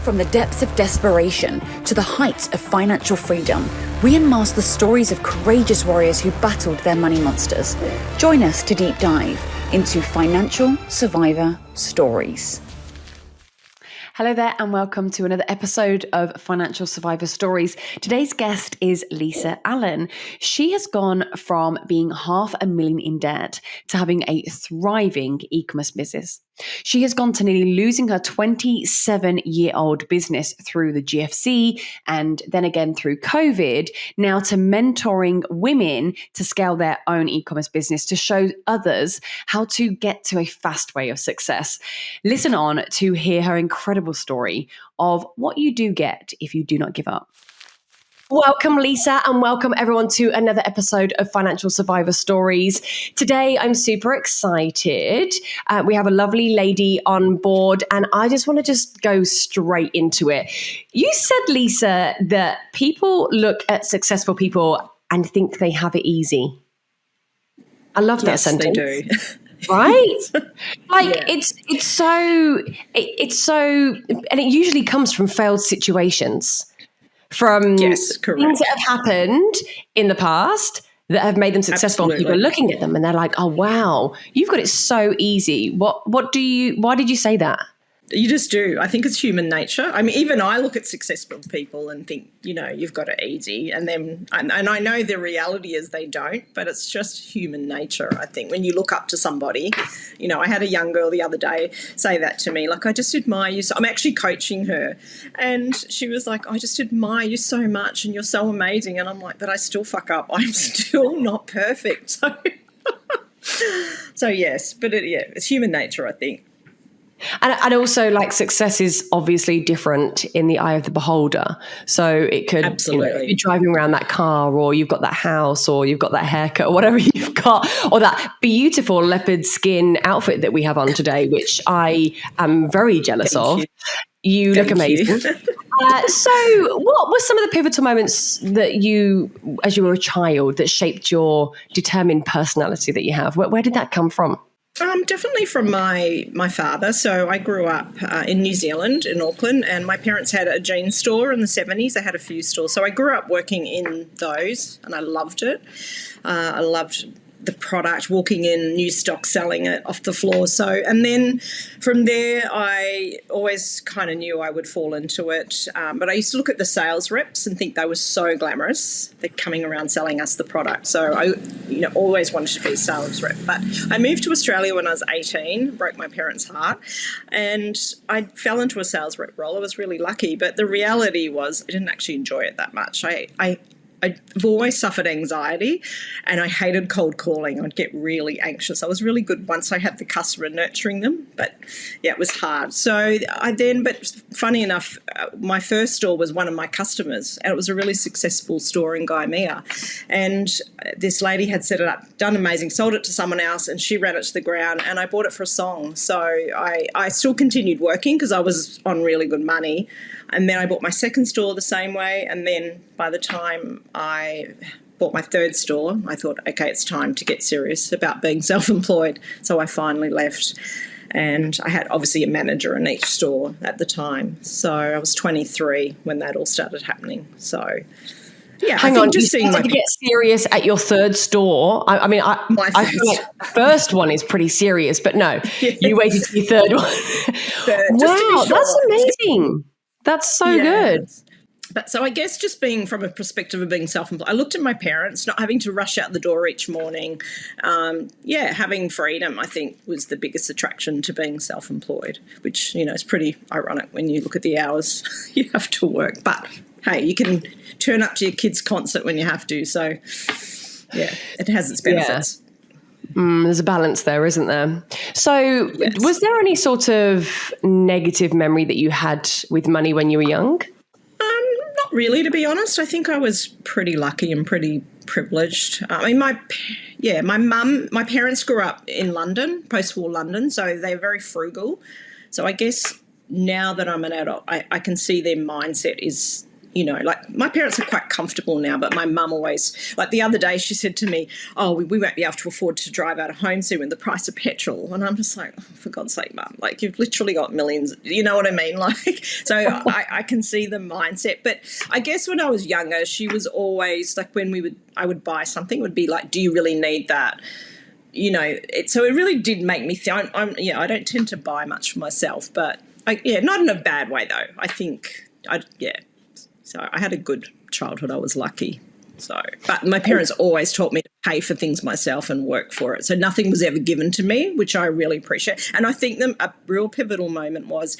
From the depths of desperation to the heights of financial freedom, we unmask the stories of courageous warriors who battled their money monsters. Join us to deep dive into financial survivor stories. Hello there and welcome to another episode of Financial Survivor Stories. Today's guest is Lisa Allen. She has gone from being $500,000 in debt to having a thriving e-commerce business. She has gone to nearly losing her 27-year-old business through the GFC and then again through COVID, now to mentoring women to scale their own e-commerce business to show others how to get to a fast way of success. Listen on to hear her incredible story of what you do get if you do not give up. Welcome, Lisa, and welcome everyone to another episode of Financial Survivor Stories. Today, I'm super excited. We have a lovely lady on board, and I just want to go straight into it. You said, Lisa, that people look at successful people and think they have it easy. I love that sentence. They do. Right? It's so, and it usually comes from failed situations. From things that have happened in the past that have made them successful. Absolutely. People are looking at them and they're like, oh, wow, you've got it so easy. Why did you say that? You just do. I think it's human nature. I mean, even I look at successful people and think, you've got it easy. And I know the reality is they don't, but it's just human nature. I think when you look up to somebody, I had a young girl the other day say that to me, like, I just admire you. So I'm actually coaching her. And she was like, I just admire you so much and you're so amazing. And I'm like, but I still fuck up. I'm still not perfect. So yes, but it's human nature, I think. And also, success is obviously different in the eye of the beholder. So it could, if you're driving around that car, or you've got that house, or you've got that haircut, or whatever you've got, or that beautiful leopard skin outfit that we have on today, which I am very jealous of. You look amazing. So what were some of the pivotal moments that you, as you were a child, that shaped your determined personality that you have? Where did that come from? Definitely from my father. So I grew up in New Zealand, in Auckland, and my parents had a jeans store in the 70s. They had a few stores. So I grew up working in those, and I loved it. I loved the product, walking in, new stock, selling it off the floor. So, and then from there, I always kind of knew I would fall into it. But I used to look at the sales reps and think they were so glamorous. They're coming around selling us the product. So I, always wanted to be a sales rep. But I moved to Australia when I was 18, broke my parents' heart, and I fell into a sales rep role. I was really lucky. But the reality was I didn't actually enjoy it that much. I've always suffered anxiety and I hated cold calling. I'd get really anxious. I was really good once I had the customer nurturing them, but it was hard. So but funny enough, my first store was one of my customers, and it was a really successful store in Gaimea. And this lady had set it up, done amazing, sold it to someone else, and she ran it to the ground, and I bought it for a song. So I still continued working because I was on really good money. And then I bought my second store the same way. And then by the time I bought my third store, I thought, okay, it's time to get serious about being self-employed. So I finally left. And I had obviously a manager in each store at the time. So I was 23 when that all started happening. So yeah, Hang on, just seeing to get serious at your third store. I feel like the first one is pretty serious, but no, you waited to your third one. Wow, that's amazing. That's so good. But so I guess just being from a perspective of being self-employed, I looked at my parents, not having to rush out the door each morning. Having freedom, I think, was the biggest attraction to being self-employed, which, is pretty ironic when you look at the hours you have to work. But, hey, you can turn up to your kids' concert when you have to. So, it has its benefits. There's a balance there, isn't there? So was there any sort of negative memory that you had with money when you were young? Not really, to be honest. I think I was pretty lucky and pretty privileged. I mean, my parents grew up in London, post-war London, so they're very frugal. So I guess now that I'm an adult, I can see their mindset is, like my parents are quite comfortable now, but my mum always, like the other day she said to me, oh, we won't be able to afford to drive out of home soon with the price of petrol. And I'm just like, oh, for God's sake, Mum, like you've literally got millions, you know what I mean? Like, so I can see the mindset. But I guess when I was younger, she was always like, I would buy something, it would be like, do you really need that? So it really did make me think. I don't tend to buy much for myself, but not in a bad way though. I think So I had a good childhood. I was lucky. But my parents always taught me to pay for things myself and work for it. So nothing was ever given to me, which I really appreciate. And I think a real pivotal moment was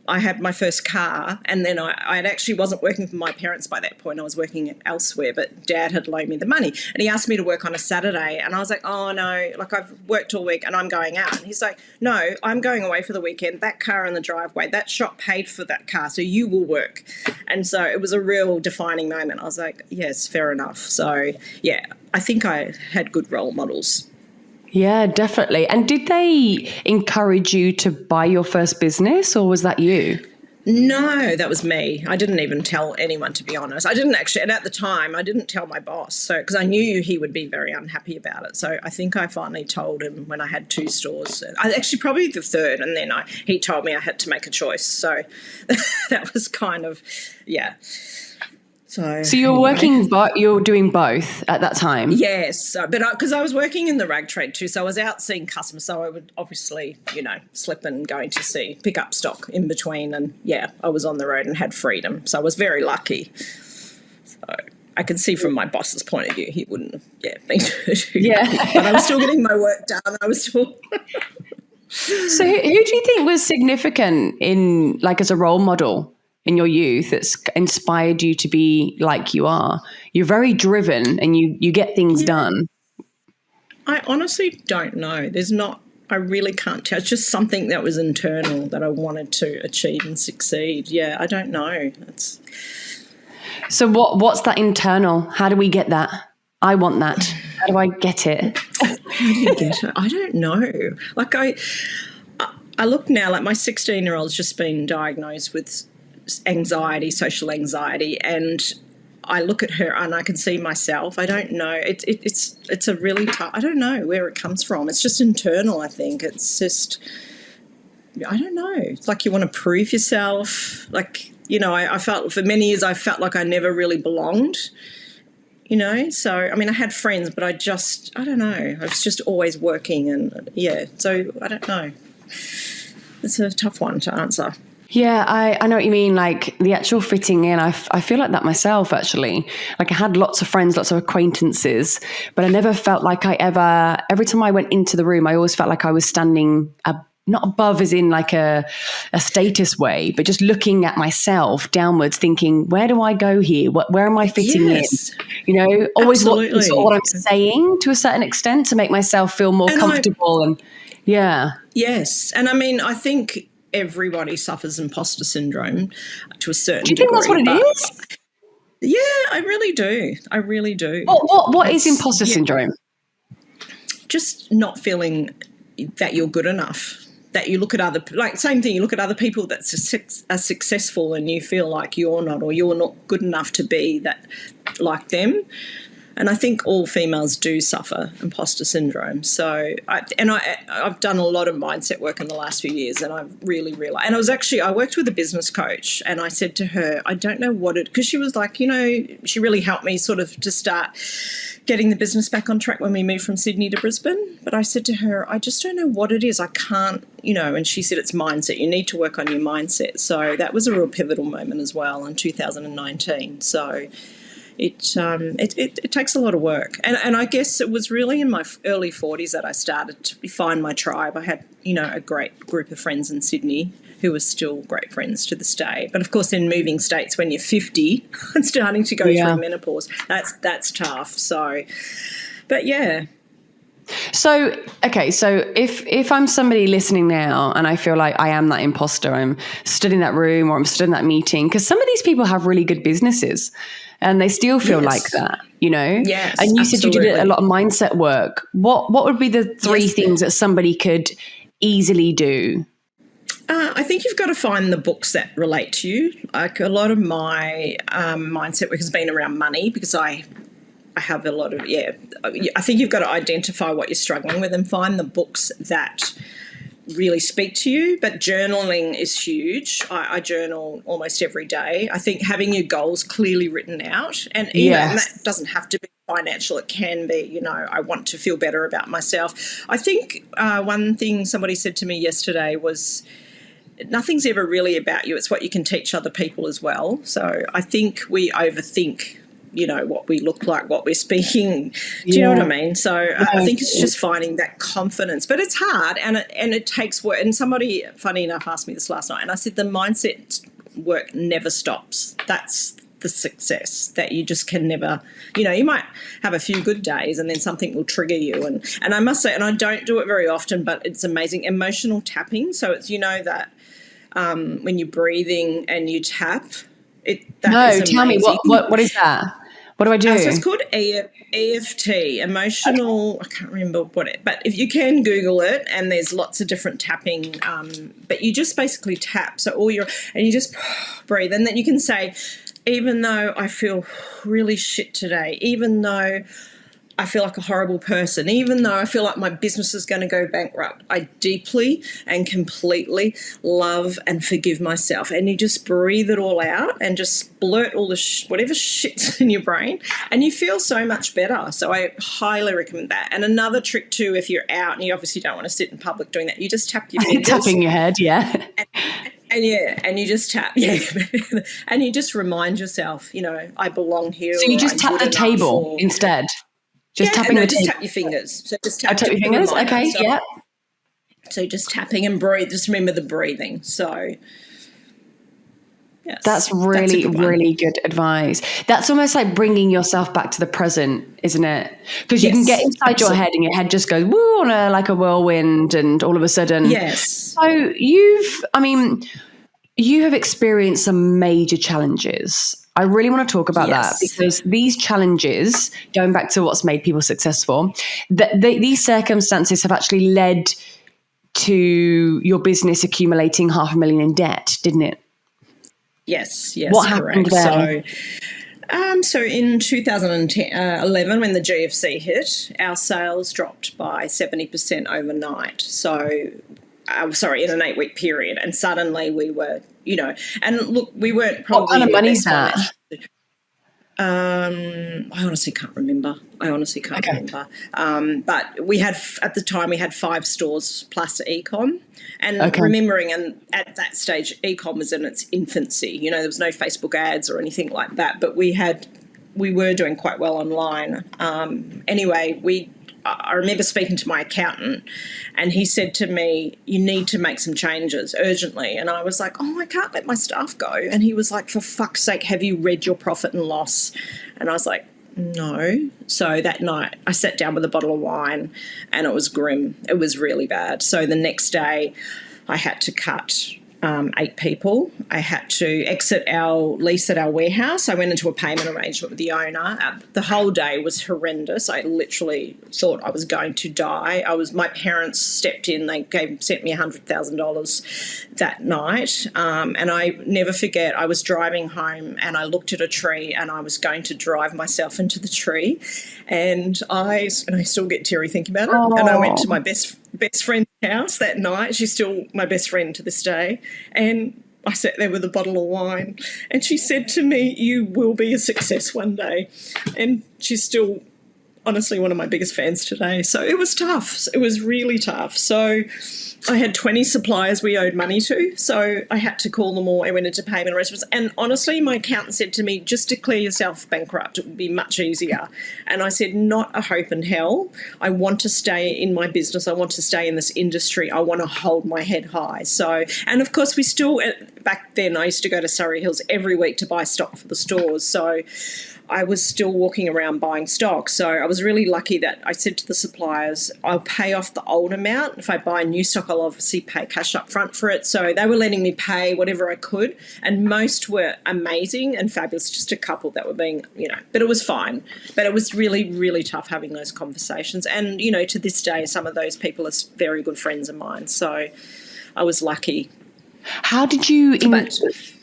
I had my first car, and then I actually wasn't working for my parents by that point. I was working elsewhere, but Dad had loaned me the money. And he asked me to work on a Saturday. And I was like, oh, no, like I've worked all week and I'm going out. And he's like, no, I'm going away for the weekend. That car in the driveway, that shop paid for that car, so you will work. And so it was a real defining moment. I was like, yes, fair enough. So, yeah, I think I had good role models. Yeah, definitely. And did they encourage you to buy your first business, or was that you? No, that was me. I didn't even tell anyone, to be honest. I didn't actually, and at the time, I didn't tell my boss, because I knew he would be very unhappy about it. So I think I finally told him when I had 2 stores. I actually probably the third, and then he told me I had to make a choice. So that was kind of, yeah. So you're working, but you're doing both at that time? Yes, but because I was working in the rag trade too, so I was out seeing customers, so I would obviously, slip and going to pick up stock in between, and yeah, I was on the road and had freedom, so I was very lucky. So I can see from my boss's point of view, he wouldn't have, been too lucky, but I was still getting my work done. I was still... So who do you think was significant in, like, as a role model in your youth that's inspired you to be like you are? You're very driven and you get things done. I honestly don't know. I really can't tell. It's just something that was internal that I wanted to achieve and succeed. Yeah, I don't know. So what's that internal? How do we get that? I want that. How do I get it? How do you get it? I don't know. Like I look now, like my 16-year-old's just been diagnosed with anxiety, social anxiety, and I look at her and I can see myself. I don't know. It's a really tough. I don't know where it comes from. It's just internal. I think it's just. I don't know. It's like you want to prove yourself. Like I felt for many years I felt like I never really belonged. So I mean I had friends, but I don't know. I was just always working, and So I don't know. It's a tough one to answer. Yeah, I know what you mean. Like the actual fitting in, I feel like that myself, actually. Like I had lots of friends, lots of acquaintances, but I never felt like every time I went into the room, I always felt like I was standing not above as in like a status way, but just looking at myself downwards thinking, where do I go here? Where am I fitting in? Always looking at what I'm saying to a certain extent to make myself feel more comfortable. Yes. And I mean, I think everybody suffers imposter syndrome to a certain degree. Do you think that's what it is? Yeah, I really do. I really do. What is imposter syndrome? Just not feeling that you're good enough. That you look at same thing, you look at other people that are successful and you feel like you're not, or you're not good enough to be that like them. And I think all females do suffer imposter syndrome. So, I've done a lot of mindset work in the last few years, and I've really realised. And I worked with a business coach, and I said to her, I don't know because she was like, she really helped me sort of to start getting the business back on track when we moved from Sydney to Brisbane. But I said to her, I just don't know what it is. I can't, and she said it's mindset. You need to work on your mindset. So that was a real pivotal moment as well in 2019. So it takes a lot of work. And I guess it was really in my early 40s that I started to find my tribe. I had, a great group of friends in Sydney who are still great friends to this day. But, of course, in moving states when you're 50 and starting to go through menopause, that's tough. So, but, yeah. So, okay, so if I'm somebody listening now and I feel like I am that imposter, I'm stood in that room or I'm stood in that meeting, because some of these people have really good businesses and they still feel like that, Yes, and you said you absolutely. did a lot of mindset work. What would be the 3 things that somebody could easily do? I think you've got to find the books that relate to you. Like a lot of my mindset work has been around money because I have a lot of, I think you've got to identify what you're struggling with and find the books that really speak to you. But journaling is huge. I journal almost every day. I think having your goals clearly written out, and you know, and that doesn't have to be financial. It can be, you know, I want to feel better about myself. I think one thing somebody said to me yesterday was, nothing's ever really about you. It's what you can teach other people as well. So I think we overthink, you know, what we look like, what we're speaking. Do you know what I mean? So I think it's just finding that confidence. But it's hard and it takes work. And somebody, funny enough, asked me this last night, and I said the mindset work never stops. That's the success, that you just can never, you know, you might have a few good days and then something will trigger you. And I must say, and I don't do it very often, but it's amazing, emotional tapping. So it's, you know, that when you're breathing and you tap, tell me, what is that? What do I do? So it's called EFT, emotional. I can't remember but if you can Google it, and there's lots of different tapping. But you just basically tap. So and you just breathe, and then you can say, even though I feel really shit today, even though I feel like a horrible person, even though I feel like my business is going to go bankrupt, I deeply and completely love and forgive myself. And you just breathe it all out and just blurt all the whatever shit's in your brain, and you feel so much better. So I highly recommend that. And another trick too, if you're out and you obviously don't want to sit in public doing that, you just tap your fingers. Tapping your head, yeah. And you just tap, and you just remind yourself, you know, I belong here. So you just tap the table instead. Just tapping the table. Just tap your fingers. So just tap your fingers. Okay, yeah. So just tapping and breathe. Just remember the breathing. So yes, that's really good advice. That's almost like bringing yourself back to the present, isn't it? Because you can get inside your head and your head just goes woo on like a whirlwind, and all of a sudden. Yes. So you have experienced some major challenges. I really want to talk about that, because these challenges, going back to what's made people successful, these circumstances have actually led to your business accumulating $500,000 in debt, didn't it? Yes, what happened there? So in 2011, when the GFC hit, our sales dropped by 70% overnight. So in an 8-week period, and suddenly we were, you know, and look, we weren't probably. What kind of money's that? I honestly can't remember. But we had, at the time, we had 5 stores plus e-com, and remembering, and at that stage, e-com was in its infancy. You know, there was no Facebook ads or anything like that, but we were doing quite well online. Anyway, I remember speaking to my accountant, and he said to me, you need to make some changes urgently. And I was like, I can't let my staff go. And he was like, for fuck's sake, have you read your profit and loss? And I was like, no. So that night I sat down with a bottle of wine, and it was grim. It was really bad. So the next day I had to cut 8 people. I had to exit our lease at our warehouse. I went into a payment arrangement with the owner. The whole day was horrendous. I literally thought I was going to die. My parents stepped in. They sent me $100,000 that night. And I never forget, I was driving home and I looked at a tree, and I was going to drive myself into the tree. And I still get teary thinking about it. Oh. And I went to my best friend's house that night. She's still my best friend to this day. And I sat there with a bottle of wine, and she said to me, you will be a success one day. And she's still honestly one of my biggest fans today. So it was tough. It was really tough. So I had 20 suppliers we owed money to, so I had to call them all. I went into payment arrangements. And honestly, my accountant said to me, just declare yourself bankrupt. It would be much easier. And I said, not a hope in hell. I want to stay in my business. I want to stay in this industry. I want to hold my head high. So, and of course, we still, back then, I used to go to Surrey Hills every week to buy stock for the stores. So I was still walking around buying stock. So I was really lucky that I said to the suppliers, I'll pay off the old amount. If I buy new stock, I'll obviously pay cash up front for it. So they were letting me pay whatever I could. And most were amazing and fabulous, just a couple that were being, you know, but it was fine. But it was really, really tough having those conversations. And, you know, to this day, some of those people are very good friends of mine. So I was lucky. How did you, you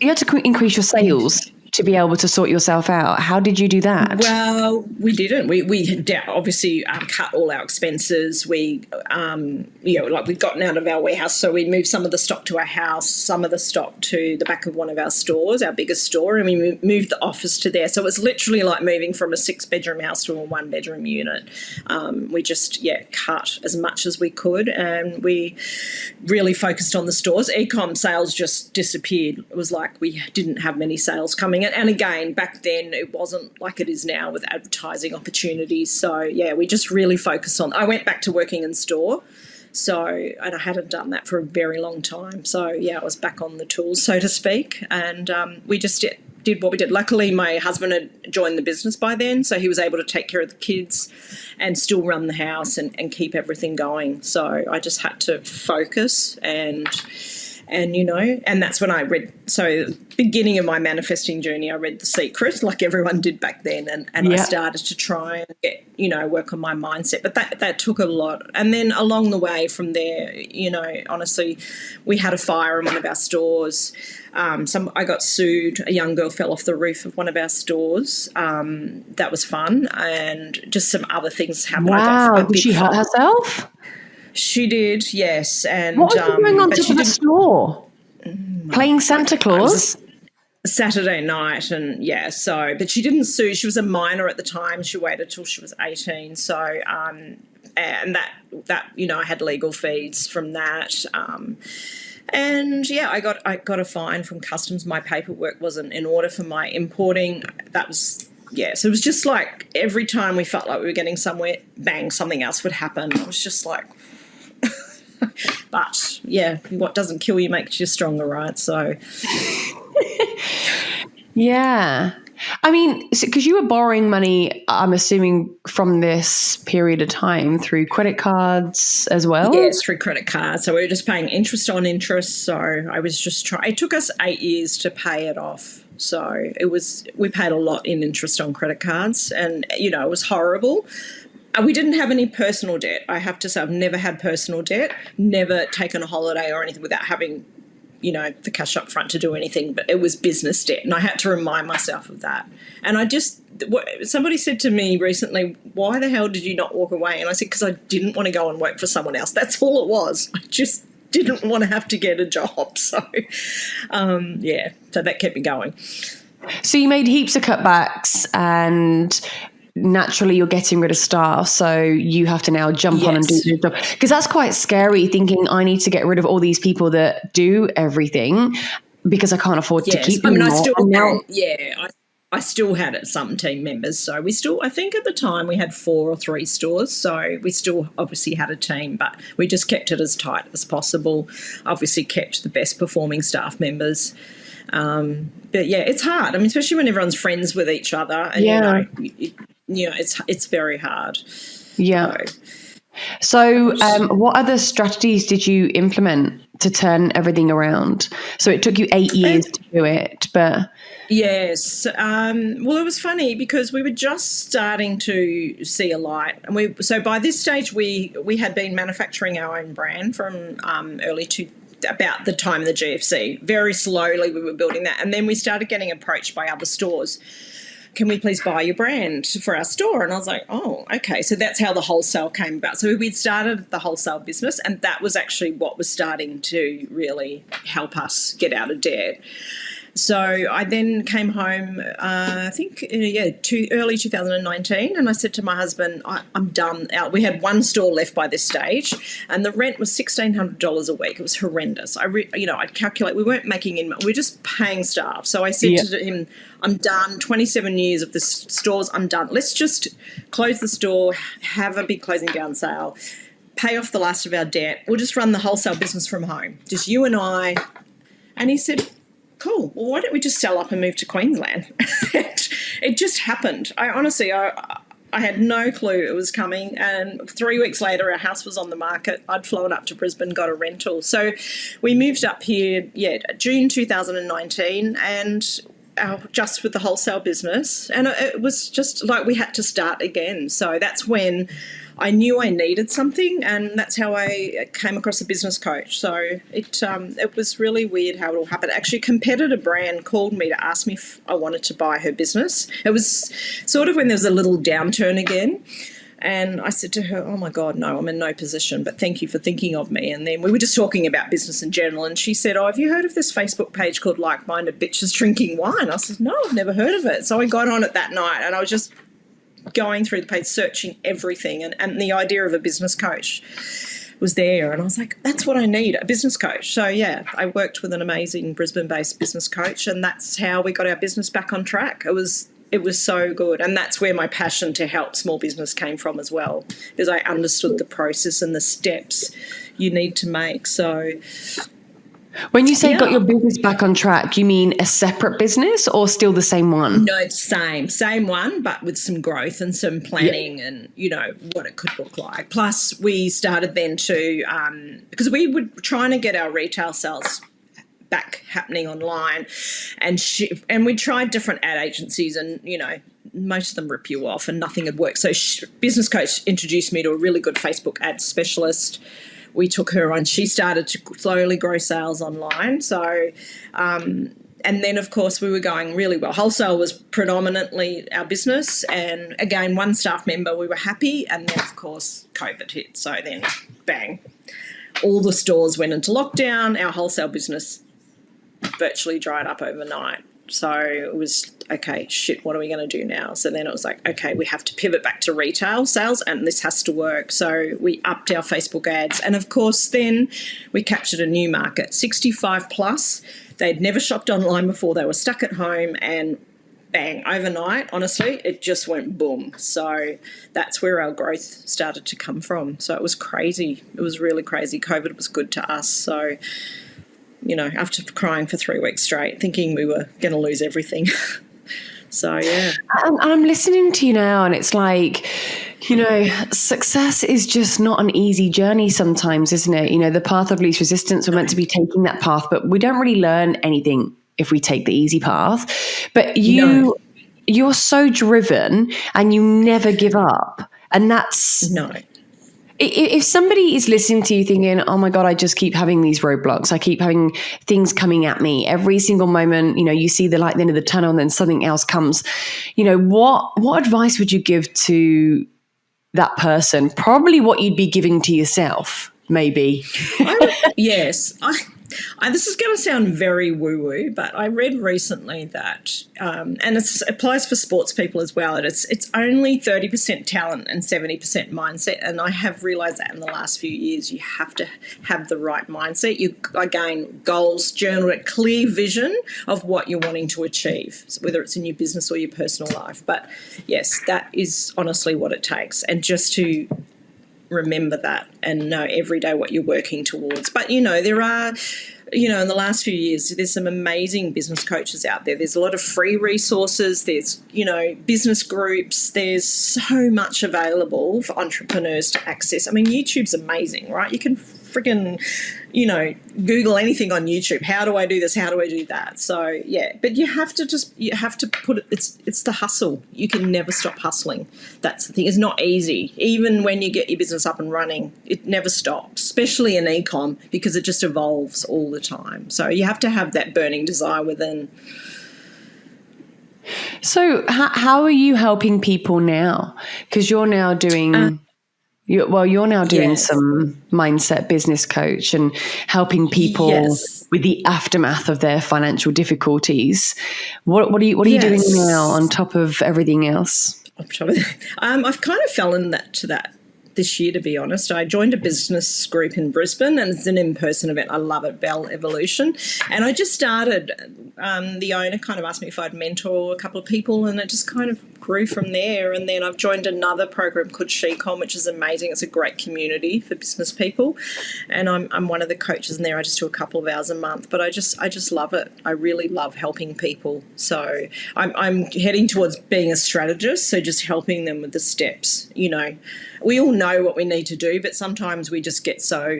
had to increase your sales to be able to sort yourself out. How did you do that? Well, we didn't. We had obviously cut all our expenses. We, we'd gotten out of our warehouse, so we moved some of the stock to our house, some of the stock to the back of one of our stores, our biggest store, and we moved the office to there. So it was literally like moving from a 6-bedroom house to a 1-bedroom unit. We just, cut as much as we could, and we really focused on the stores. E-com sales just disappeared. It was like we didn't have many sales coming. And again, back then it wasn't like it is now with advertising opportunities. So, we just really focused on – I went back to working in store. So, and I hadn't done that for a very long time. So, I was back on the tools, so to speak. And we just did what we did. Luckily, my husband had joined the business by then, so he was able to take care of the kids and still run the house and keep everything going. So I just had to focus and that's when I read, so beginning of my manifesting journey, I read The Secret like everyone did back then, and I started to try and get, work on my mindset, but that took a lot. And then along the way from there, honestly, we had a fire in one of our stores. I got sued. A young girl fell off the roof of one of our stores. That was fun, and just some other things happened. Wow, did she hurt herself? She did, yes. And what was going on top of the store? Playing Santa Claus? Saturday night, and but she didn't sue. She was a minor at the time. She waited till she was 18. So, and that I had legal fees from that. And I got a fine from customs. My paperwork wasn't in order for my importing. That was. So it was just like every time we felt like we were getting somewhere, bang, something else would happen. It was just like, but what doesn't kill you makes you stronger, right? So, I mean, because you were borrowing money, I'm assuming from this period of time through credit cards as well? Yes, through credit cards. So we were just paying interest on interest. So I was just trying. It took us 8 years to pay it off. So we paid a lot in interest on credit cards, and, it was horrible. We didn't have any personal debt. I have to say I've never had personal debt, never taken a holiday or anything without having, the cash up front to do anything, but it was business debt, and I had to remind myself of that. And somebody said to me recently, why the hell did you not walk away? And I said, because I didn't want to go and work for someone else. That's all it was. I just didn't want to have to get a job. So, so that kept me going. So you made heaps of cutbacks, and naturally you're getting rid of staff, so you have to now jump on and do the job, because that's quite scary, thinking I need to get rid of all these people that do everything because I can't afford to keep them. I still had some team members, so I think at the time we had 4 or 3 stores, so we still obviously had a team, but we just kept it as tight as possible. Obviously kept the best performing staff members. But it's hard. I mean, especially when everyone's friends with each other, and it's very hard. So what other strategies did you implement to turn everything around? So it took you 8 years to do it, but yes. Well, it was funny because we were just starting to see a light, and so by this stage we had been manufacturing our own brand from about the time of the GFC. Very slowly we were building that, and then we started getting approached by other stores. Can we please buy your brand for our store? And I was like, oh, okay. So that's how the wholesale came about. So we'd started the wholesale business, and that was actually what was starting to really help us get out of debt. So I then came home, I think, early 2019, and I said to my husband, I'm done. We had one store left by this stage, and the rent was $1,600 a week. It was horrendous. I'd calculate, we weren't making in money. We were just paying staff. So I said to him, I'm done. 27 years of the stores, I'm done. Let's just close the store, have a big closing down sale, pay off the last of our debt. We'll just run the wholesale business from home, just you and I. And he said, cool, well, why don't we just sell up and move to Queensland? It just happened. I had no clue it was coming, and 3 weeks later our house was on the market. I'd flown up to Brisbane, got a rental. So we moved up here, June 2019, and just with the wholesale business, and it was just like we had to start again. So that's when I knew I needed something, and that's how I came across a business coach. So it was really weird how it all happened. Actually, a competitor brand called me to ask me if I wanted to buy her business. It was sort of when there was a little downturn again. And I said to her, oh, my God, no, I'm in no position, but thank you for thinking of me. And then we were just talking about business in general. And she said, oh, have you heard of this Facebook page called Like-Minded Bitches Drinking Wine? I said, no, I've never heard of it. So I got on it that night, and I was just going through the page, searching everything. And the idea of a business coach was there. And I was like, that's what I need, a business coach. So, yeah, I worked with an amazing Brisbane-based business coach, and that's how we got our business back on track. It was so good. And that's where my passion to help small business came from as well, because I understood the process and the steps you need to make. So when you say got your business back on track, you mean a separate business or still the same one? No, it's same one, but with some growth and some planning and, what it could look like. Plus we started then to, because we were trying to get our retail sales back happening online, and we tried different ad agencies, and most of them rip you off and nothing had worked. So business coach introduced me to a really good Facebook ad specialist. We took her on. She started to slowly grow sales online. So and then of course we were going really well. Wholesale was predominantly our business, and again, one staff member, we were happy, and then of course COVID hit. So then bang, all the stores went into lockdown. Our wholesale business virtually dried up overnight. So it was, okay, shit, what are we going to do now? So then it was like, okay, we have to pivot back to retail sales, and this has to work. So we upped our Facebook ads. And of course, then we captured a new market, 65 plus. They'd never shopped online before. They were stuck at home, and bang, overnight, honestly, it just went boom. So that's where our growth started to come from. So it was crazy. It was really crazy. COVID was good to us. So after crying for 3 weeks straight, thinking we were going to lose everything. So, yeah. I'm listening to you now, and it's like, success is just not an easy journey sometimes, isn't it? The path of least resistance, we're meant to be taking that path, but we don't really learn anything if we take the easy path. But you're so driven, and you never give up. And that's... No. If somebody is listening to you thinking, oh my God, I just keep having these roadblocks, I keep having things coming at me every single moment, you see the light at the end of the tunnel and then something else comes, what advice would you give to that person? Probably what you'd be giving to yourself, maybe. Yes. This is going to sound very woo-woo, but I read recently that, and it applies for sports people as well, that it's only 30% talent and 70% mindset. And I have realised that in the last few years, you have to have the right mindset. You, again, goals, journal, a clear vision of what you're wanting to achieve, whether it's in your business or your personal life. But yes, that is honestly what it takes. And just to remember that and know every day what you're working towards. But, there are, in the last few years, there's some amazing business coaches out there. There's a lot of free resources. There's, business groups. There's so much available for entrepreneurs to access. I mean, YouTube's amazing, right? You can freaking, Google anything on YouTube. How do I do this? How do I do that? So, yeah, but you have to put it, it's the hustle. You can never stop hustling. That's the thing. It's not easy. Even when you get your business up and running, it never stops, especially in e-com, because it just evolves all the time. So you have to have that burning desire within. So how are you helping people now? Because you're now doing... You're now doing some mindset business coach and helping people with the aftermath of their financial difficulties. What are you doing now on top of everything else? I've kind of fell in to that this year, to be honest. I joined a business group in Brisbane, and it's an in-person event. I love it, Bell Evolution. And I just started, the owner kind of asked me if I'd mentor a couple of people, and it just kind of grew from there. And then I've joined another program called SheCom, which is amazing. It's a great community for business people. And I'm one of the coaches in there. I just do a couple of hours a month, but I just love it. I really love helping people. So I'm heading towards being a strategist, so just helping them with the steps. We all know what we need to do, but sometimes we just get so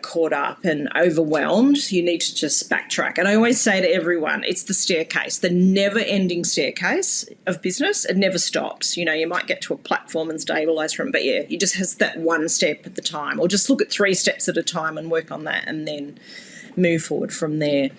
caught up and overwhelmed, you need to just backtrack. And I always say to everyone, it's the staircase, the never-ending staircase of business. It never stops. You might get to a platform and stabilise from it, but you just has that one step at the time, or just look at 3 steps at a time and work on that, and then move forward from there.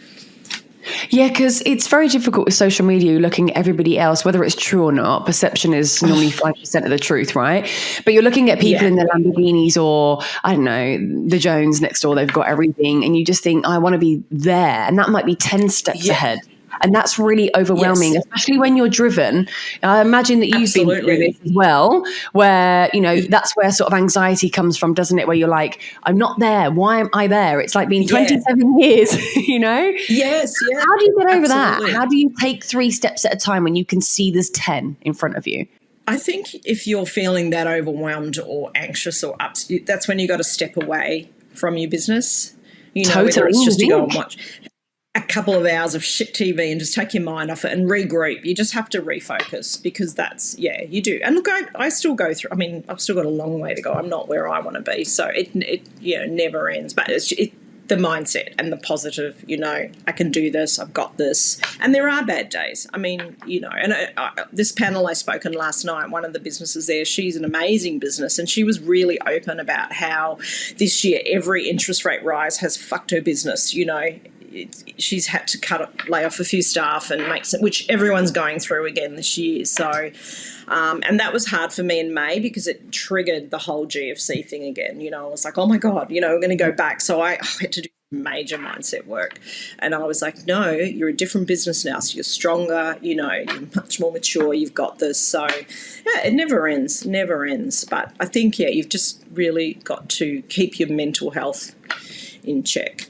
Yeah, because it's very difficult with social media. You're looking at everybody else, whether it's true or not. Perception is normally 5% of the truth, right? But you're looking at people in their Lamborghinis, or I don't know, the Jones next door, they've got everything. And you just think, I want to be there. And that might be 10 steps ahead. And that's really overwhelming, especially when you're driven. I imagine that you've been through this as well, where, that's where sort of anxiety comes from, doesn't it? Where you're like, I'm not there. Why am I there? It's like being 27 years, Yes, yeah. How do you get over that? How do you take 3 steps at a time when you can see there's 10 in front of you? I think if you're feeling that overwhelmed or anxious or upset, that's when you got to step away from your business. Whether it's just to go and watch a couple of hours of shit TV and just take your mind off it and regroup. You just have to refocus, because that's, you do. And look, I still go through, I've still got a long way to go. I'm not where I want to be. So it never ends. But it's the mindset and the positive, I can do this, I've got this. And there are bad days. This panel I spoke on last night, one of the businesses there, she's an amazing business, and she was really open about how this year every interest rate rise has fucked her business, she's had to lay off a few staff and which everyone's going through again this year. So, and that was hard for me in May, because it triggered the whole GFC thing again. I was like, oh my God, we're going to go back. So I had to do major mindset work. And I was like, no, you're a different business now. So you're stronger, you're much more mature. You've got this. So it never ends. But I think, you've just really got to keep your mental health in check.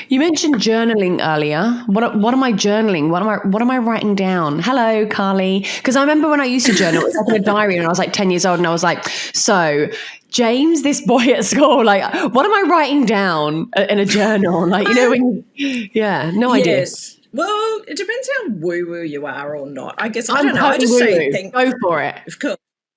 You mentioned journaling earlier. What am I journaling? What am I writing down? Hello, Carly. Because I remember when I used to journal, it was like in a diary when I was like 10 years old, and I was like, so James, this boy at school, like, what am I writing down in a journal? Like, no idea. Yes. Well, it depends how woo-woo you are or not. I guess, I don't know. I just say, go for it. Of course.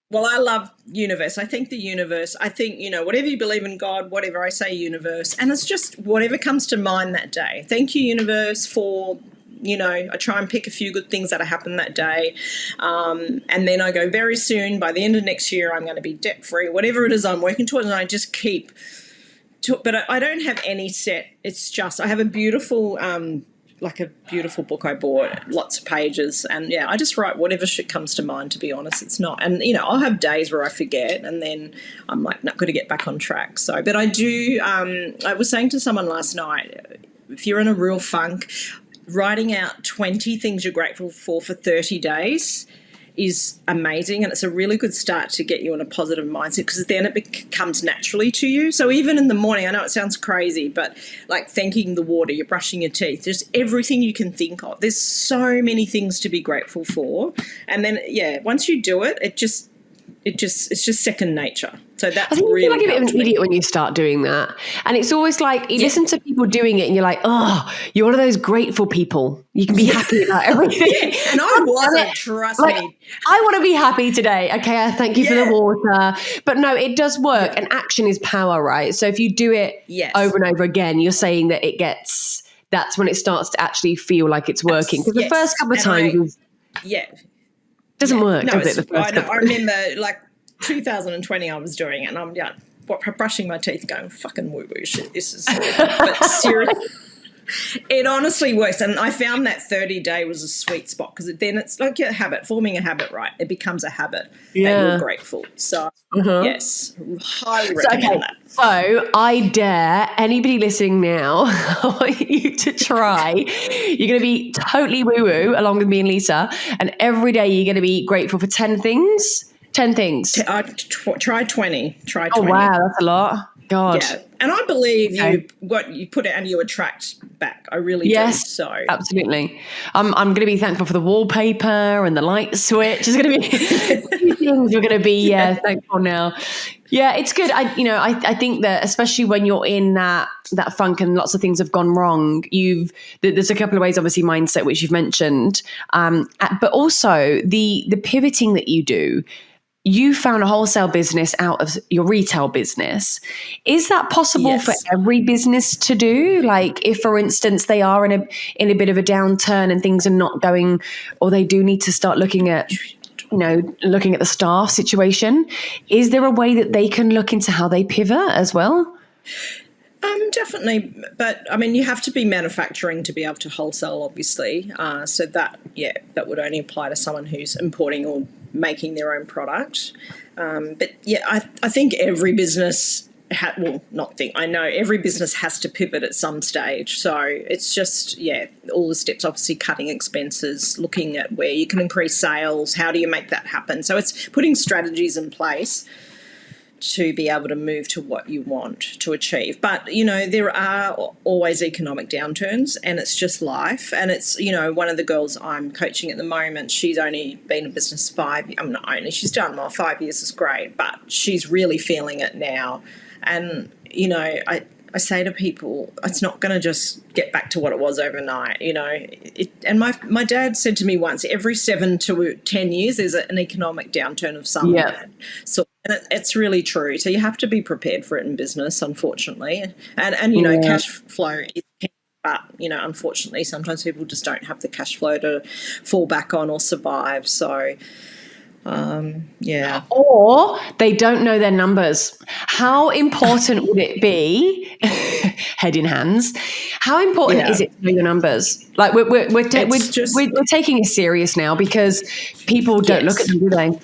Well, I love universe. I think the universe, whatever you believe in God, whatever, I say universe. And it's just whatever comes to mind that day. Thank you, universe, for, I try and pick a few good things that happened that day. And then I go, very soon, by the end of next year, I'm going to be debt-free, whatever it is I'm working towards. And I just keep, but I don't have any set. It's just, I have a beautiful, beautiful book I bought, lots of pages, and I just write whatever shit comes to mind, to be honest. It's not, and I'll have days where I forget, and then I'm like, not going to get back on track. So, but I do, I was saying to someone last night, if you're in a real funk, writing out 20 things you're grateful for 30 days is amazing, and it's a really good start to get you in a positive mindset, because then it comes naturally to you. So even in the morning, I know it sounds crazy, but like thanking the water, you're brushing your teeth, there's everything you can think of. There's so many things to be grateful for, and then once you do it, it's just second nature. So that's, I think, really, you feel like a bit of an idiot when you start doing that. And it's always like, you listen to people doing it and you're like, oh, you're one of those grateful people. You can be happy about everything. And I wasn't, trust me. I want to be happy today. Okay, I thank you for the water. But no, it does work. And action is power, right? So if you do it over and over again, you're saying that that's when it starts to actually feel like it's working. Because the first couple of times doesn't work, does it? I remember, like, 2020 I was doing it, and I'm brushing my teeth going, fucking woo-woo shit, this is but seriously, it honestly works. And I found that 30-day was a sweet spot, because then it's like a habit, forming a habit, right? It becomes a habit that you're grateful. So, yes, highly recommend that. So I dare anybody listening now, I want you to try. You're going to be totally woo-woo along with me and Lisa, and every day you're going to be grateful for 10 things. 10 things. Try 20. Try 20. Oh, wow, that's a lot. God. Yeah. And I believe what you put out and you attract back. I really do. So absolutely. I'm going to be thankful for the wallpaper and the light switch. There's going to be things we're going to be thankful now. Yeah, it's good. I think that especially when you're in that funk and lots of things have gone wrong, there's a couple of ways, obviously mindset, which you've mentioned, but also the pivoting that you do. you found a wholesale business out of your retail business. Is that possible for every business to do? Like if, for instance, they are in a bit of a downturn and things are not going, or they do need to start looking at the staff situation, is there a way that they can look into how they pivot as well? Definitely, but I mean, you have to be manufacturing to be able to wholesale, obviously. So that would only apply to someone who's importing or making their own product. But yeah, I think every business I know every business has to pivot at some stage. So it's just, all the steps, obviously cutting expenses, looking at where you can increase sales, how do you make that happen? So it's putting strategies in place to be able to move to what you want to achieve. But, there are always economic downturns, and it's just life. And it's, one of the girls I'm coaching at the moment, she's only been in business 5 years. I'm not only, she's done well, 5 years is great, but she's really feeling it now. And, I say to people, it's not going to just get back to what it was overnight, And my dad said to me once, every 7 to 10 years there's an economic downturn of some sort. And it's really true. So you have to be prepared for it in business, unfortunately. And cash flow is king, but, unfortunately sometimes people just don't have the cash flow to fall back on or survive. So or they don't know their numbers. How important would it be, head in hands, how important is it to know your numbers? Like we're taking it serious now because people don't look at them, do they?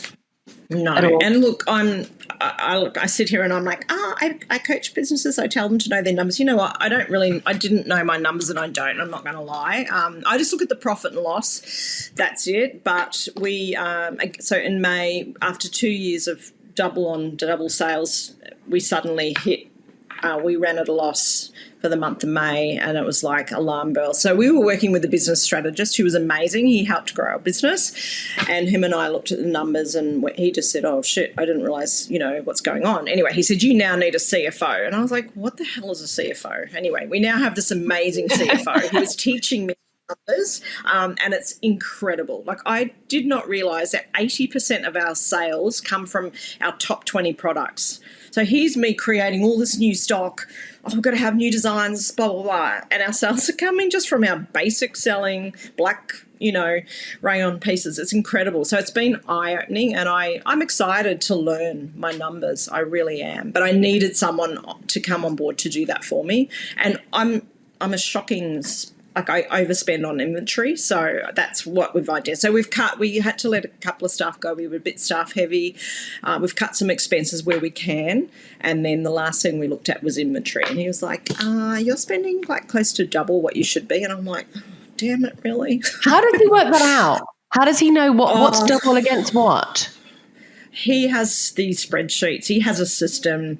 No. And look, I sit here and I'm like, I coach businesses. I tell them to know their numbers. You know what? I didn't know my numbers, and I don't. I'm not going to lie. I just look at the profit and loss. That's it. But so in May, after 2 years of double sales, we suddenly hit. We ran at a loss for the month of May, and it was like alarm bells. So we were working with a business strategist who was amazing. He helped grow our business, and him and I looked at the numbers, and he just said, oh, shit, I didn't realise, what's going on. Anyway, he said, you now need a CFO. And I was like, what the hell is a CFO? Anyway, we now have this amazing CFO who is teaching me numbers, and it's incredible. Like, I did not realise that 80% of our sales come from our top 20 products. So here's me creating all this new stock. Oh, we've got to have new designs, blah, blah, blah. And our sales are coming just from our basic selling black, rayon pieces. It's incredible. So it's been eye-opening, and I'm excited to learn my numbers. I really am. But I needed someone to come on board to do that for me. And I'm a shocking... Like, I overspend on inventory, so that's what we've identified. So we had to let a couple of staff go. We were a bit staff heavy. We've cut some expenses where we can, and then the last thing we looked at was inventory. And he was like, you're spending like close to double what you should be. And I'm like, oh, damn it, really? How does he work that out? How does he know what's double against what? He has these spreadsheets. He has a system.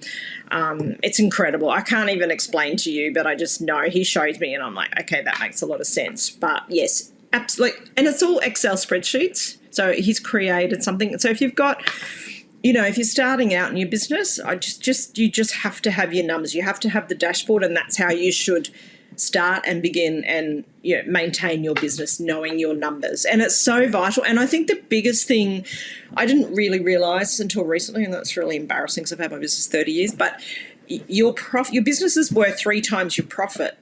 It's incredible. I can't even explain to you, but I just know. He shows me and I'm like, okay, that makes a lot of sense. But yes, absolutely. And it's all Excel spreadsheets. So he's created something. So if you've got, if you're starting out in your business, you just have to have your numbers. You have to have the dashboard, and that's how you should start and begin and maintain your business, knowing your numbers. And it's so vital. And I think the biggest thing I didn't really realise until recently, and that's really embarrassing because I've had my business 30 years, but your business is worth 3 times your profit.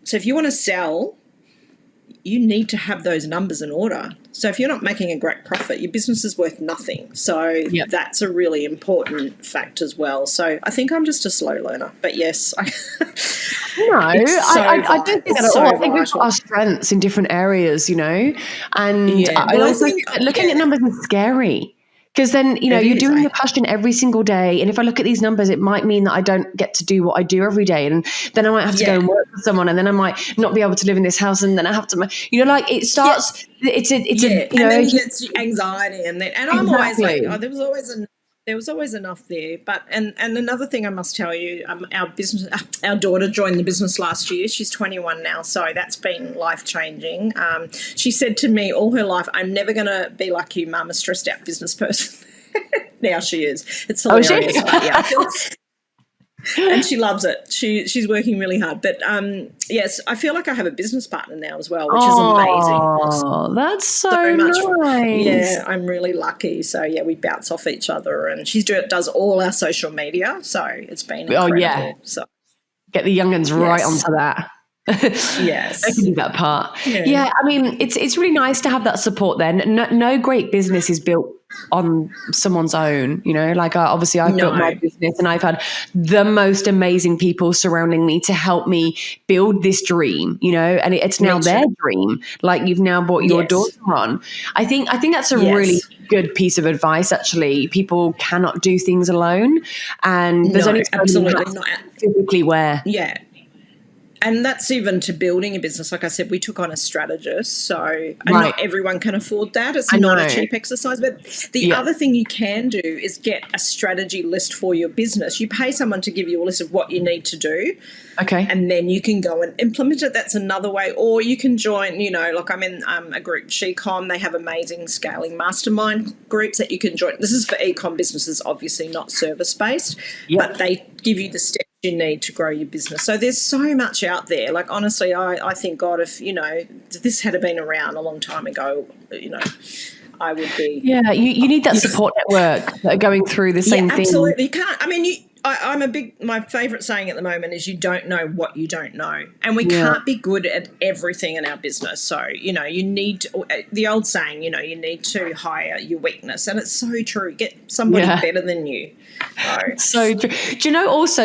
So if you want to sell, you need to have those numbers in order. So if you're not making a great profit, your business is worth nothing. So that's a really important fact as well. So I think I'm just a slow learner. But yes, I I don't think that at all. I think we've got our strengths in different areas, and I also think that looking at numbers is scary. Because then, you're doing your passion every single day. And if I look at these numbers, it might mean that I don't get to do what I do every day. And then I might have to go and work with someone. And then I might not be able to live in this house. And then I have to, it starts, it's and then it gets anxiety. And I'm always like, there was always enough there. But and another thing I must tell you, our daughter joined the business last year. She's 21 now, so that's been life-changing. She said to me all her life, I'm never going to be like you, Mum, a stressed-out business person. Now she is. It's hilarious. Oh, but yeah, And she loves it. She's working really hard. But yes, I feel like I have a business partner now as well, which is amazing. Oh, that's so nice. Yeah, I'm really lucky. So yeah, we bounce off each other, and she does all our social media. So it's been incredible. Oh yeah. So get the young'uns right onto that. Yes, I can do that part. Yeah, I mean, it's really nice to have that support. Then no great business is built on someone's own. You know, like obviously I've built my business, and I've had the most amazing people surrounding me to help me build this dream. You know, and it's now their dream. Like you've now brought your daughter on. I think that's a really good piece of advice. Actually, people cannot do things alone, and there's only absolutely not physically where. Yeah. And that's even to building a business. Like I said, we took on a strategist. So not everyone can afford that. It's not a cheap exercise. But the other thing you can do is get a strategy list for your business. You pay someone to give you a list of what you need to do. Okay. And then you can go and implement it. That's another way. Or you can join, like I'm in a group, SheCom. They have amazing scaling mastermind groups that you can join. This is for e-com businesses, obviously not service-based. But they give you the steps you need to grow your business. So there's so much out there. Like honestly, I think, God, if this had been around a long time ago, I would be. Yeah, you need that support network that are going through the same thing. Absolutely. You can't. I mean, my favourite saying at the moment is you don't know what you don't know. And we can't be good at everything in our business. So, you need the old saying, you need to hire your weakness. And it's so true. Get somebody better than you. So true. Do you know also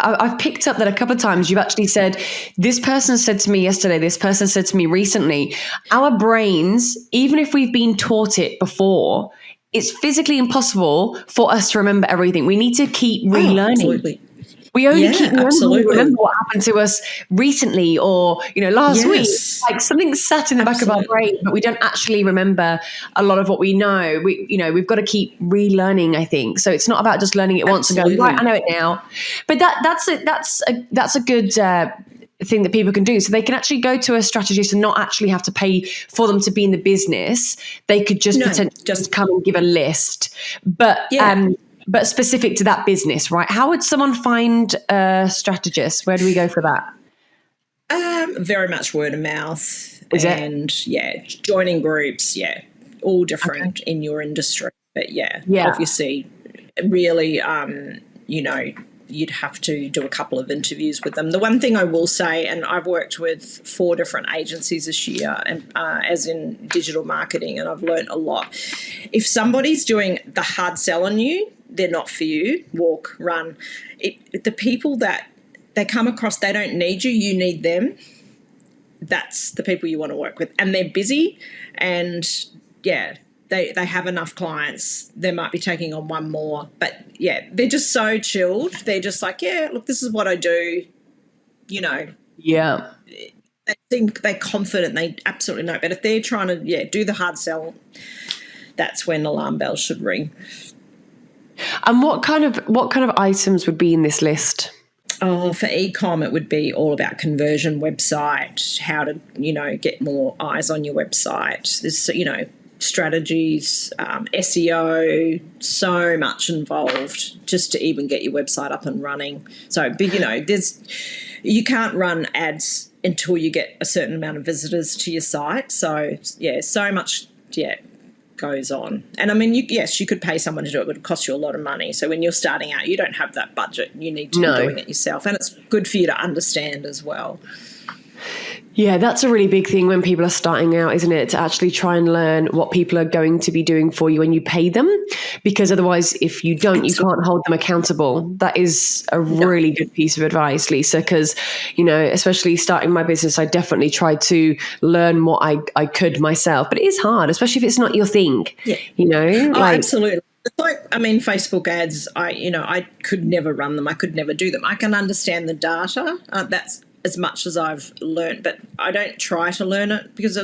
I've picked up that a couple of times you've actually said, this person said to me yesterday, this person said to me recently, our brains, even if we've been taught it before, it's physically impossible for us to remember everything. We need to keep relearning. Absolutely. We only keep remember what happened to us recently or, last week. Like something sat in the back of our brain, but we don't actually remember a lot of what we know. We've got to keep relearning, I think. So it's not about just learning it once and going, right, I know it now. But that's a good thing that people can do. So they can actually go to a strategist and not actually have to pay for them to be in the business. They could just just come and give a list. But specific to that business, right? How would someone find a strategist? Where do we go for that? Very much word of mouth. Is and joining groups, all different in your industry. But obviously, really, you'd have to do a couple of interviews with them. The one thing I will say, and I've worked with 4 different agencies this year, and as in digital marketing, and I've learned a lot. If somebody's doing the hard sell on you, they're not for you. Walk, run. The people that they come across, they don't need you, you need them. That's the people you want to work with. And they're busy and, they have enough clients. They might be taking on one more. But, they're just so chilled. They're just like, look, this is what I do, Yeah. They think they're confident. They absolutely know. But if they're trying to, do the hard sell, that's when alarm bells should ring. And what kind of items would be in this list? Oh, for e-com, it would be all about conversion, website, how to, get more eyes on your website. There's, strategies, SEO, so much involved just to even get your website up and running. So, but, you can't run ads until you get a certain amount of visitors to your site. So, so much, goes on. And I mean, you could pay someone to do it, but it costs you a lot of money. So when you're starting out, you don't have that budget. You need to be doing it yourself. And it's good for you to understand as well. Yeah, that's a really big thing when people are starting out, isn't it? To actually try and learn what people are going to be doing for you when you pay them. Because otherwise, if you don't, you can't hold them accountable. That is a really good piece of advice, Lisa, because, especially starting my business, I definitely tried to learn what I could myself. But it is hard, especially if it's not your thing, absolutely. It's like, Facebook ads, I could never run them. I could never do them. I can understand the data. That's as much as I've learned, but I don't try to learn it because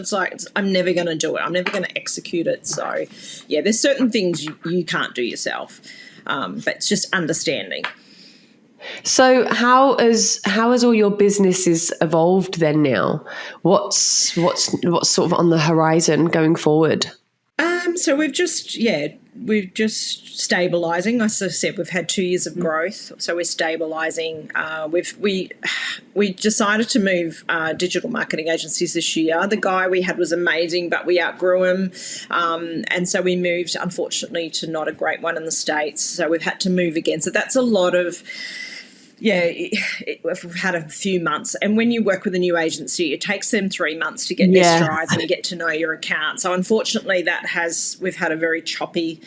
I'm never going to do it. I'm never going to execute it. So, there's certain things you can't do yourself, but it's just understanding. So how has all your businesses evolved then now? What's sort of on the horizon going forward? So we're just stabilising. As I said, we've had 2 years of growth, so we're stabilising. We decided to move digital marketing agencies this year. The guy we had was amazing, but we outgrew him, and so we moved, unfortunately, to not a great one in the States. So we've had to move again. So that's a lot of. We've had a few months, and when you work with a new agency, it takes them 3 months to get their strides and get to know your account. So unfortunately, we've had a very choppy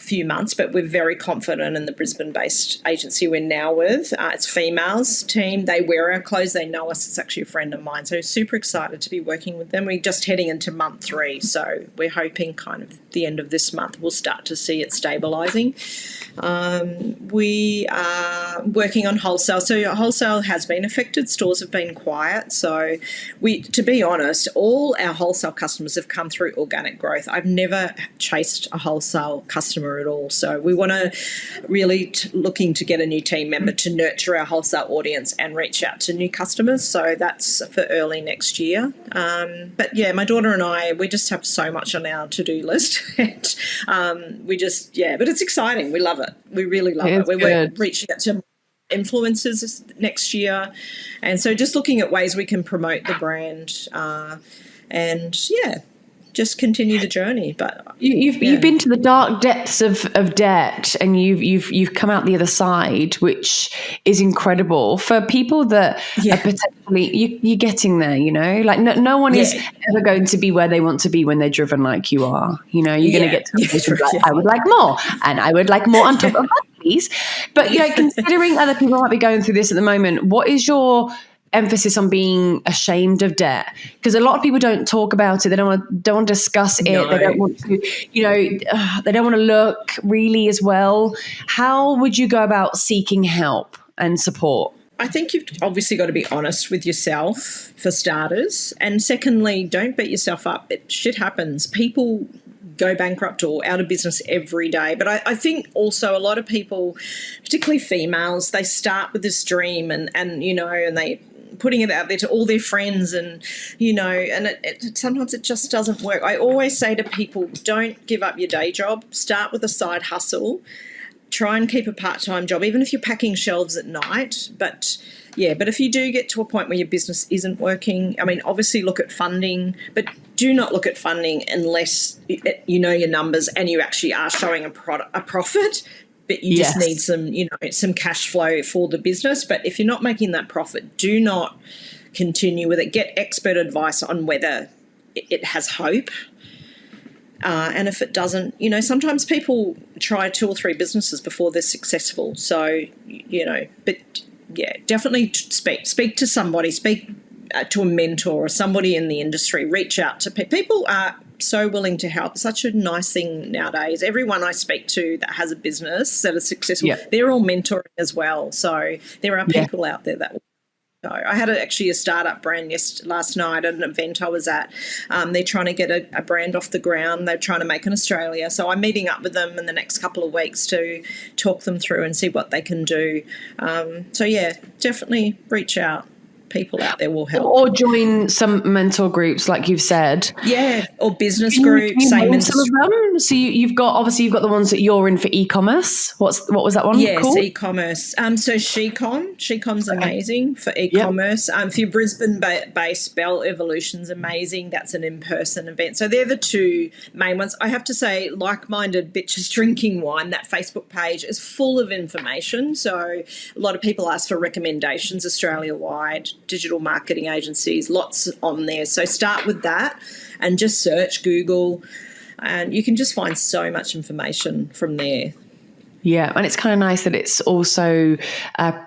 few months, but we're very confident in the Brisbane-based agency we're now with. It's females team. They wear our clothes. They know us. It's actually a friend of mine. So super excited to be working with them. We're just heading into month 3, so we're hoping kind of the end of this month we'll start to see it stabilising. We are working on wholesale. So wholesale has been affected. Stores have been quiet. So to be honest, all our wholesale customers have come through organic growth. I've never chased a wholesale customer at all. So we want to really looking to get a new team member to nurture our wholesale audience and reach out to new customers. So that's for early next year. But yeah, my daughter and I, we just have so much on our to-do list. but it's exciting. We love it. We really love it. We're reaching out to influencers next year. And so just looking at ways we can promote the brand just continue the journey. But you've been to the dark depths of debt, and you've come out the other side, which is incredible for people that are potentially you're getting there. Like no one is ever going to be where they want to be when they're driven like you are. You're going to get to a place where I would like more, and I would like more on top of that, please. But considering other people might be going through this at the moment, what is your emphasis on being ashamed of debt? Because a lot of people don't talk about it. They don't want to discuss it. No. They don't want to, they don't want to look really as well. How would you go about seeking help and support? I think you've obviously got to be honest with yourself, for starters. And secondly, don't beat yourself up. Shit happens. People go bankrupt or out of business every day. But I think also a lot of people, particularly females, they start with this dream and they putting it out there to all their friends and sometimes it just doesn't work. I always say to people, don't give up your day job. Start with a side hustle. Try and keep a part-time job, even if you're packing shelves at night. But if you do get to a point where your business isn't working, I mean, obviously look at funding, but do not look at funding unless you know your numbers and you actually are showing a profit. But you just need some cash flow for the business. But if you're not making that profit, do not continue with it. Get expert advice on whether it has hope. And if it doesn't, sometimes people try 2 or 3 businesses before they're successful. So, definitely speak to somebody, speak to a mentor or somebody in the industry, reach out to people. People are so willing to help. Such a nice thing nowadays. Everyone I speak to that has a business that is successful, they're all mentoring as well. So there are people out there that will. I had actually a startup brand last night at an event I was at. They're trying to get a brand off the ground. They're trying to make in Australia. So I'm meeting up with them in the next couple of weeks to talk them through and see what they can do. Definitely reach out. People out there will help. Or join some mentor groups, like you've said. Yeah, or business groups. Some of them. So you've got the ones that you're in for e-commerce. What was that one called? Yes, e-commerce. So Shecom's amazing for e-commerce. If you're Brisbane-based, Bell Evolution's amazing. That's an in-person event. So they're the 2 main ones. I have to say, Like-Minded Bitches Drinking Wine, that Facebook page is full of information. So a lot of people ask for recommendations Australia-wide. Digital marketing agencies, lots on there. So start with that and just search Google and you can just find so much information from there. Yeah, and it's kind of nice that it's also, it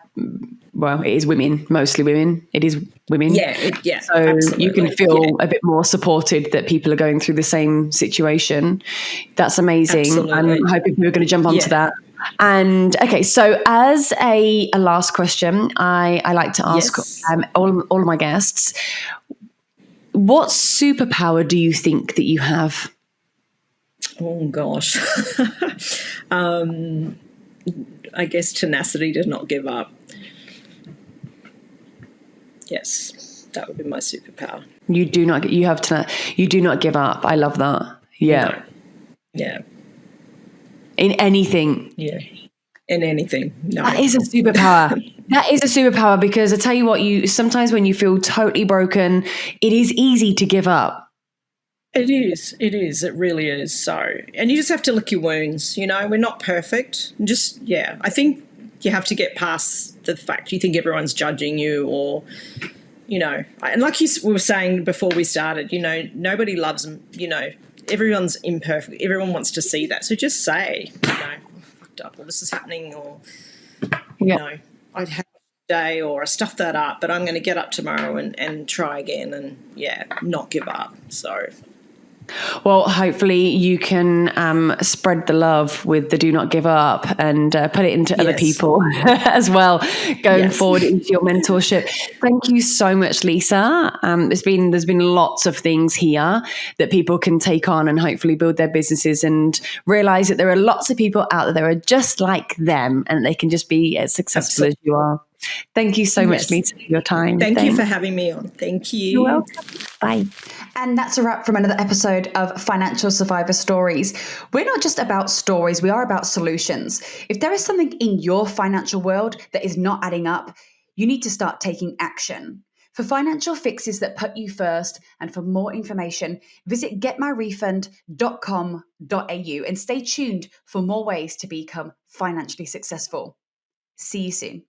is women, mostly women. It is women. So absolutely. You can feel a bit more supported that people are going through the same situation. That's amazing. Absolutely. I'm hoping people are going to jump onto that. And okay, so as a last question, I like to ask all of my guests, what superpower do you think that you have? Oh gosh, I guess tenacity to not give up. Yes, that would be my superpower. You do not give up. I love that. Yeah. Yeah. in anything. Yeah. In anything. No. That is a superpower. That is a superpower, because I tell you what, sometimes when you feel totally broken, it is easy to give up. It is. It is. It really is. So, and you just have to lick your wounds. We're not perfect. I think you have to get past the fact you think everyone's judging you, or, and like we were saying before we started, nobody loves them. Everyone's imperfect. Everyone wants to see that. So just say, I fucked up, or this is happening, or, I'd have a day, or I stuffed that up, but I'm going to get up tomorrow and try again, and, not give up. So... Well, hopefully you can spread the love with the do not give up, and put it into other people as well going forward into your mentorship. Thank you so much, Lisa. There's been lots of things here that people can take on and hopefully build their businesses, and realize that there are lots of people out there that are just like them, and they can just be as successful as you are. Thank you so much, Lisa, for your time. Thank you for having me on. Thank you. You're welcome. Bye. And that's a wrap from another episode of Financial Survivor Stories. We're not just about stories, we are about solutions. If there is something in your financial world that is not adding up, you need to start taking action. For financial fixes that put you first, and for more information, visit getmyrefund.com.au and stay tuned for more ways to become financially successful. See you soon.